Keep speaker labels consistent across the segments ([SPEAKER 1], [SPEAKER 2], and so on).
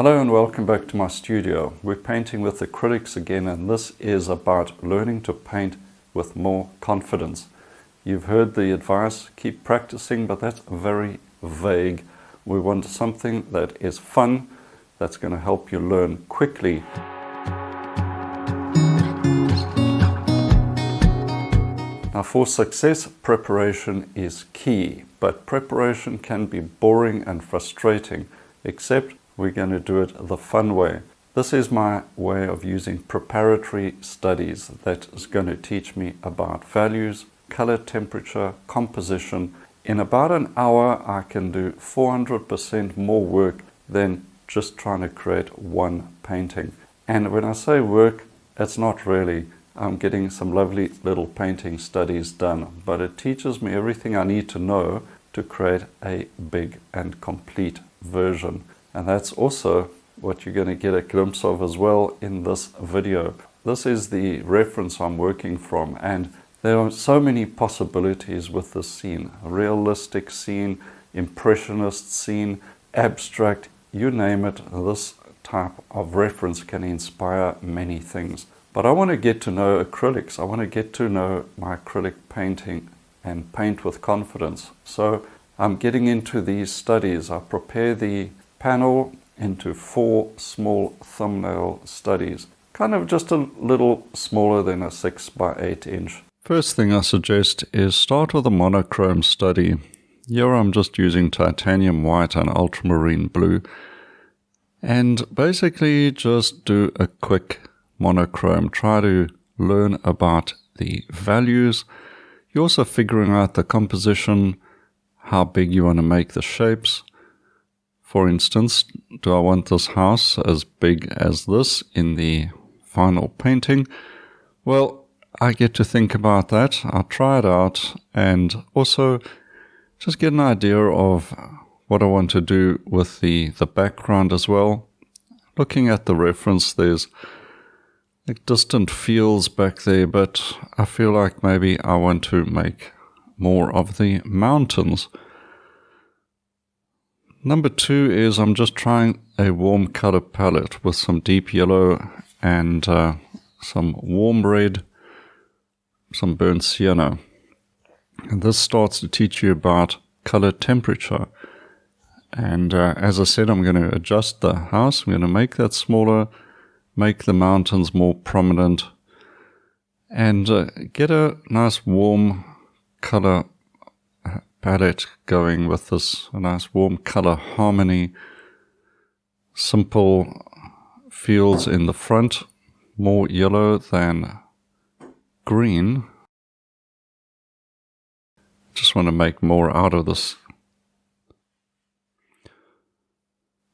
[SPEAKER 1] Hello and welcome back to my studio. We're painting with acrylics again, and this is about learning to paint with more confidence. You've heard the advice, keep practicing, but that's very vague. We want something that is fun, that's going to help you learn quickly. Now for success, preparation is key, but preparation can be boring and frustrating, except we're going to do it the fun way. This is my way of using preparatory studies that is going to teach me about values, color, temperature, composition. In about an hour, I can do 400% more work than just trying to create one painting. And when I say work, it's not really. I'm getting some lovely little painting studies done, but it teaches me everything I need to know to create a big and complete version. And that's also what you're going to get a glimpse of as well in this video. This is the reference I'm working from, and there are so many possibilities with this scene. A realistic scene, impressionist scene, abstract, you name it. This type of reference can inspire many things. But I want to get to know acrylics. I want to get to know my acrylic painting and paint with confidence. So I'm getting into these studies. I prepare the panel into 4 small thumbnail studies, kind of just a little smaller than a 6 by 8 inch. First thing I suggest is start with a monochrome study. Here I'm just using titanium white and ultramarine blue, and basically just do a quick monochrome. Try to learn about the values. You're also figuring out the composition, how big you want to make the shapes. For instance, do I want this house as big as this in the final painting? Well, I get to think about that. I'll try it out and also just get an idea of what I want to do with the background as well. Looking at the reference, there's like distant fields back there, but I feel like maybe I want to make more of the mountains. Number 2 is I'm just trying a warm color palette with some deep yellow and some warm red, some burnt sienna. And this starts to teach you about color temperature. And as I said, I'm going to adjust the house. I'm going to make that smaller, make the mountains more prominent, and get a nice warm color palette going with this, a nice warm color harmony. Simple fields in the front, more yellow than green. Just want to make more out of this.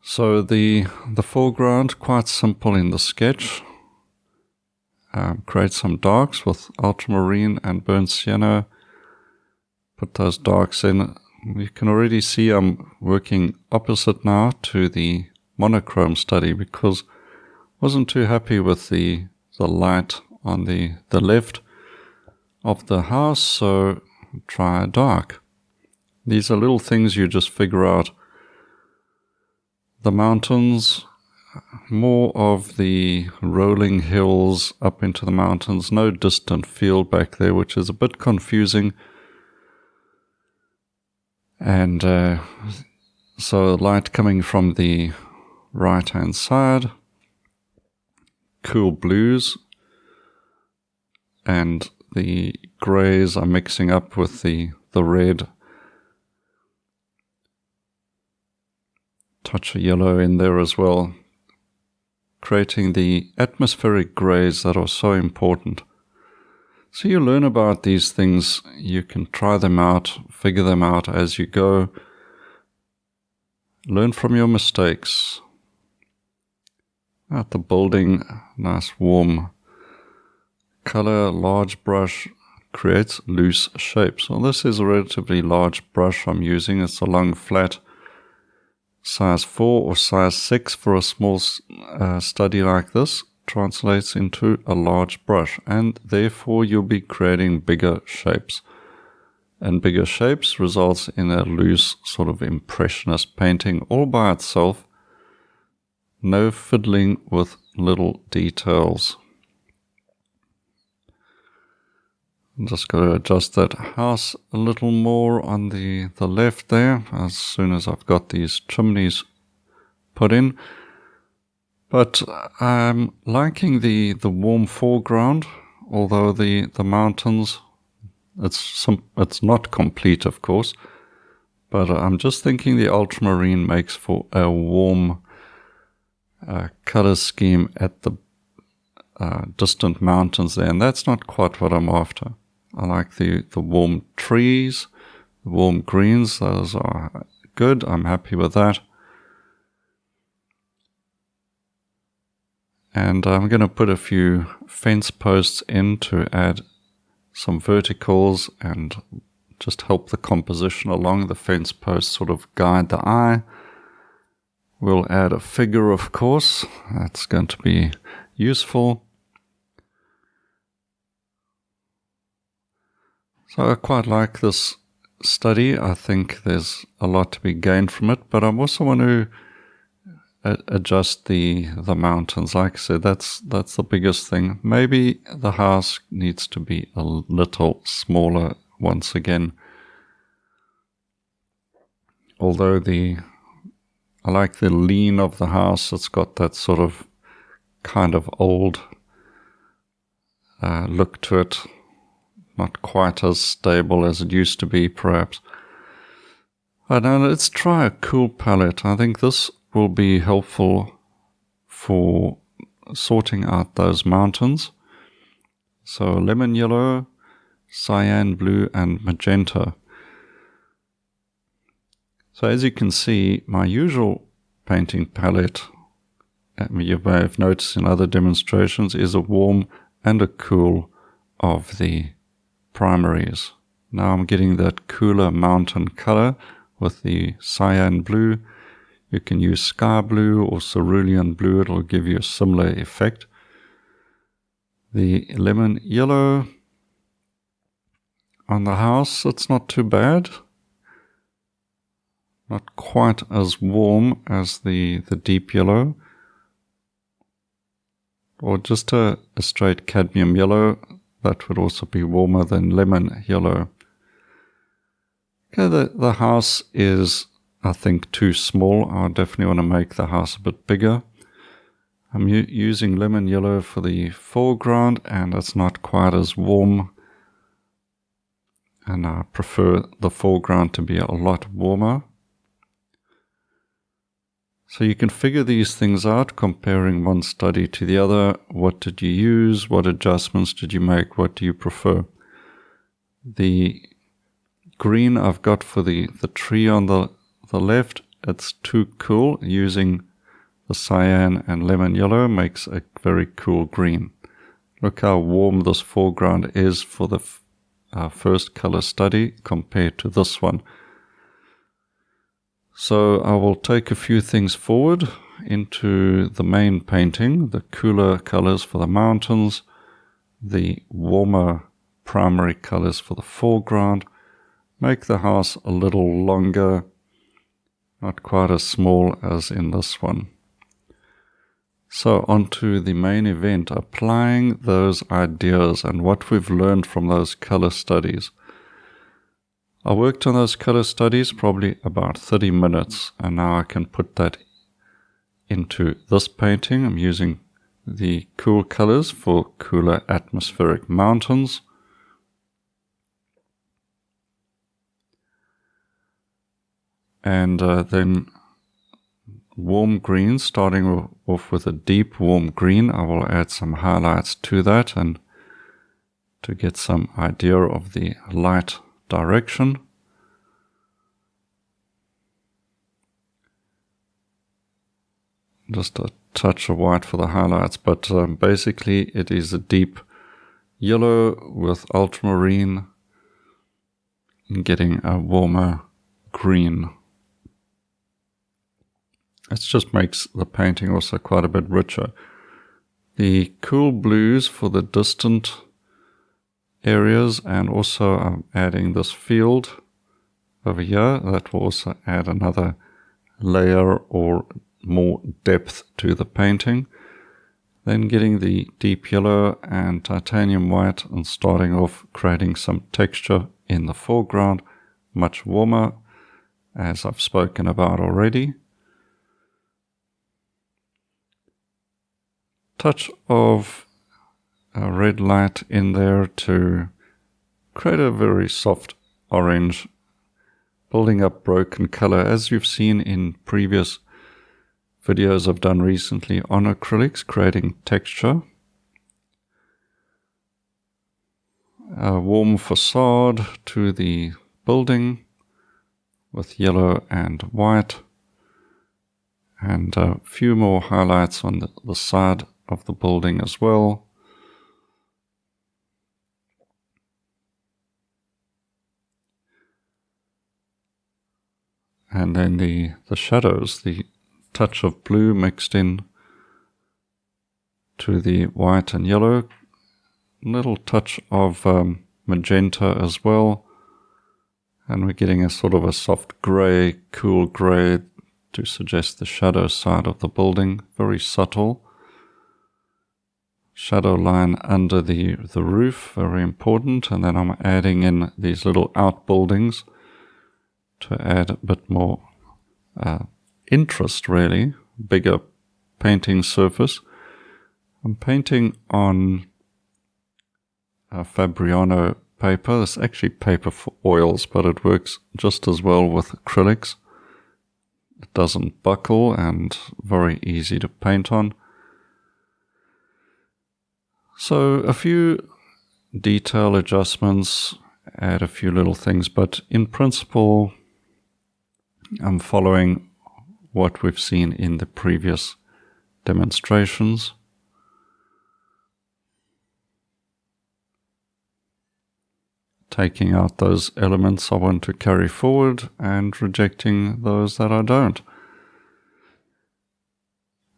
[SPEAKER 1] So the foreground, quite simple in the sketch. Create some darks with ultramarine and burnt sienna. Put those darks in. You can already see I'm working opposite now to the monochrome study because I wasn't too happy with the light on the left of the house, so try a dark. These are little things you just figure out. The mountains, more of the rolling hills up into the mountains, no distant field back there, which is a bit confusing. And so light coming from the right hand side, cool blues, and the greys are mixing up with the red. Touch of yellow in there as well, creating the atmospheric greys that are so important. So you learn about these things, you can try them out, figure them out as you go. Learn from your mistakes. At the building, nice warm color, large brush creates loose shapes. Well, this is a relatively large brush I'm using. It's a long flat, size 4 or size 6 for a small study like this. Translates into a large brush, and therefore you'll be creating bigger shapes. And bigger shapes results in a loose sort of impressionist painting all by itself. no fiddling with little details. I'm just going to adjust that house a little more on the left there as soon as I've got these chimneys put in. But I'm liking the warm foreground, although the mountains, it's not complete, of course. But I'm just thinking the ultramarine makes for a warm color scheme at the distant mountains there, and that's not quite what I'm after. I like the warm trees, the warm greens. Those are good. I'm happy with that. And I'm going to put a few fence posts in to add some verticals and just help the composition along the fence posts sort of guide the eye. We'll add a figure, of course. That's going to be useful. So I quite like this study. I think there's a lot to be gained from it, but I also want to adjust the mountains. Like I said, that's the biggest thing. Maybe the house needs to be a little smaller once again. Although I like the lean of the house. It's got that sort of kind of old look to it. Not quite as stable as it used to be, perhaps. But now let's try a cool palette. I think this will be helpful for sorting out those mountains. So lemon yellow, cyan blue, and magenta. So as you can see, my usual painting palette, you may have noticed in other demonstrations, is a warm and a cool of the primaries. Now I'm getting that cooler mountain color with the cyan blue. You can use sky blue or cerulean blue. It'll give you a similar effect. The lemon yellow on the house, it's not too bad. Not quite as warm as the deep yellow. Or just a straight cadmium yellow. That would also be warmer than lemon yellow. Okay, the house is, I think, too small. I definitely want to make the house a bit bigger. I'm using lemon yellow for the foreground, and it's not quite as warm. And I prefer the foreground to be a lot warmer. So you can figure these things out, comparing one study to the other. What did you use? What adjustments did you make? What do you prefer? The green I've got for the tree on the left, it's too cool. Using the cyan and lemon yellow makes a very cool green. Look how warm this foreground is for the first color study compared to this one. So I will take a few things forward into the main painting, the cooler colors for the mountains, the warmer primary colors for the foreground, make the house a little longer, not quite as small as in this one. So onto the main event, applying those ideas and what we've learned from those color studies. I worked on those color studies probably about 30 minutes, and now I can put that into this painting. I'm using the cool colors for cooler atmospheric mountains. And then warm green, starting off with a deep warm green. I will add some highlights to that and to get some idea of the light direction. Just a touch of white for the highlights, but basically it is a deep yellow with ultramarine and getting a warmer green. It just makes the painting also quite a bit richer. The cool blues for the distant areas, and also I'm adding this field over here that will also add another layer or more depth to the painting. Then getting the deep yellow and titanium white and starting off creating some texture in the foreground, much warmer, as I've spoken about already. Touch of a red light in there to create a very soft orange, building up broken color, as you've seen in previous videos I've done recently on acrylics, creating texture. A warm facade to the building with yellow and white, and a few more highlights on the side of the building as well. And then the shadows, the touch of blue mixed in to the white and yellow, little touch of magenta as well, and we're getting a sort of a soft grey, cool grey to suggest the shadow side of the building, very subtle. Shadow line under the roof, very important, and then I'm adding in these little outbuildings to add a bit more interest, really, bigger painting surface. I'm painting on Fabriano paper. It's actually paper for oils, but it works just as well with acrylics. It doesn't buckle and very easy to paint on. So a few detail adjustments, add a few little things, but in principle I'm following what we've seen in the previous demonstrations. Taking out those elements I want to carry forward and rejecting those that I don't.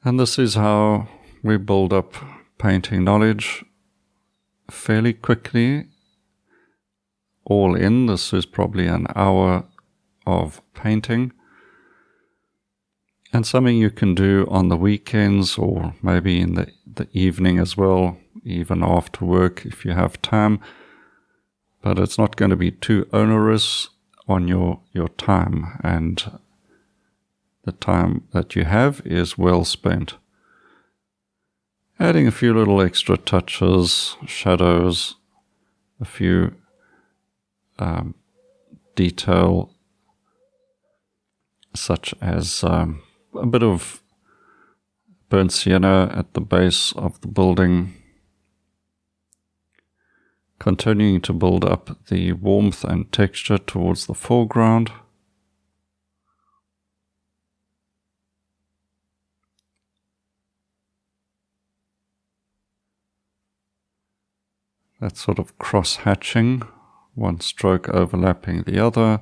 [SPEAKER 1] And this is how we build up painting knowledge fairly quickly. All in, this is probably an hour of painting, and something you can do on the weekends or maybe in the evening as well, even after work if you have time. But it's not going to be too onerous on your time, and the time that you have is well spent. Adding a few little extra touches, shadows, a few detail, such as a bit of burnt sienna at the base of the building. Continuing to build up the warmth and texture towards the foreground. That sort of cross-hatching, one stroke overlapping the other.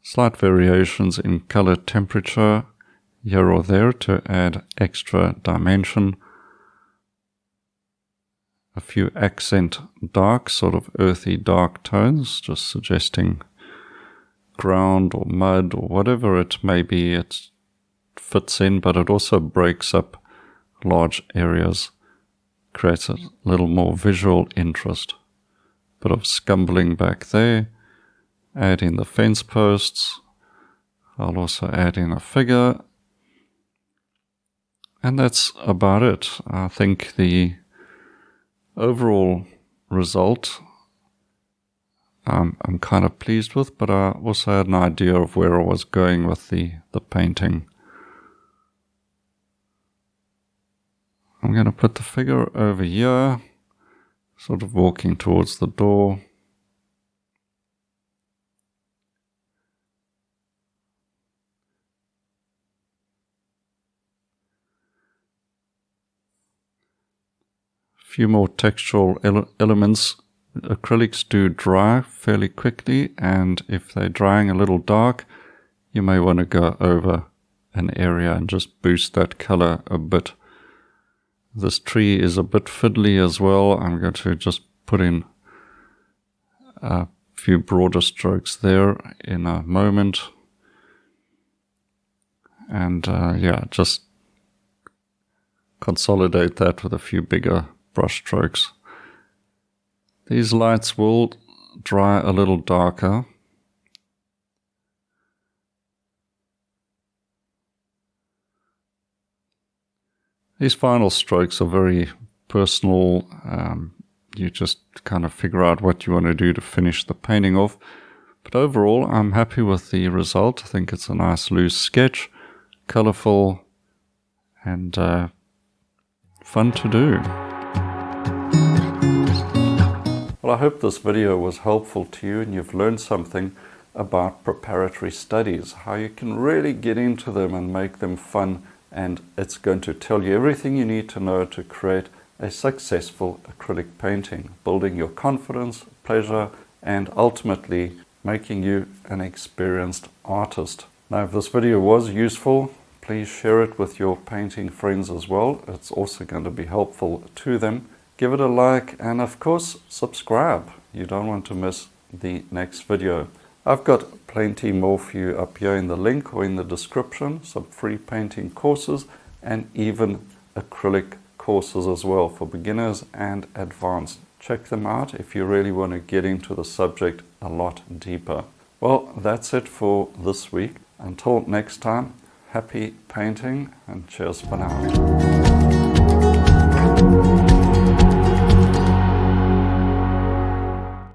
[SPEAKER 1] Slight variations in color temperature here or there to add extra dimension. A few accent dark, sort of earthy dark tones, just suggesting ground or mud or whatever it may be. It fits in, but it also breaks up large areas, creates a little more visual interest. Bit of scumbling back there. Add in the fence posts. I'll also add in a figure. And that's about it. I think the overall result I'm kind of pleased with, but I also had an idea of where I was going with the painting. I'm going to put the figure over here, sort of walking towards the door. Few more textural elements. Acrylics do dry fairly quickly, and if they're drying a little dark, you may want to go over an area and just boost that color a bit. This tree is a bit fiddly as well. I'm going to just put in a few broader strokes there in a moment. And yeah, just consolidate that with a few bigger brush strokes. These lights will dry a little darker. These final strokes are very personal. You just kind of figure out what you want to do to finish the painting off. But overall, I'm happy with the result. I think it's a nice loose sketch, colorful, and fun to do. Well, I hope this video was helpful to you and you've learned something about preparatory studies, how you can really get into them and make them fun, and it's going to tell you everything you need to know to create a successful acrylic painting, building your confidence, pleasure, and ultimately making you an experienced artist. Now, if this video was useful, please share it with your painting friends as well. It's also going to be helpful to them. Give it a like and of course subscribe. You don't want to miss the next video. I've got plenty more for you up here in the link or in the description, some free painting courses and even acrylic courses as well for beginners and advanced. Check them out if you really want to get into the subject a lot deeper. Well, that's it for this week. Until next time, happy painting and cheers for now.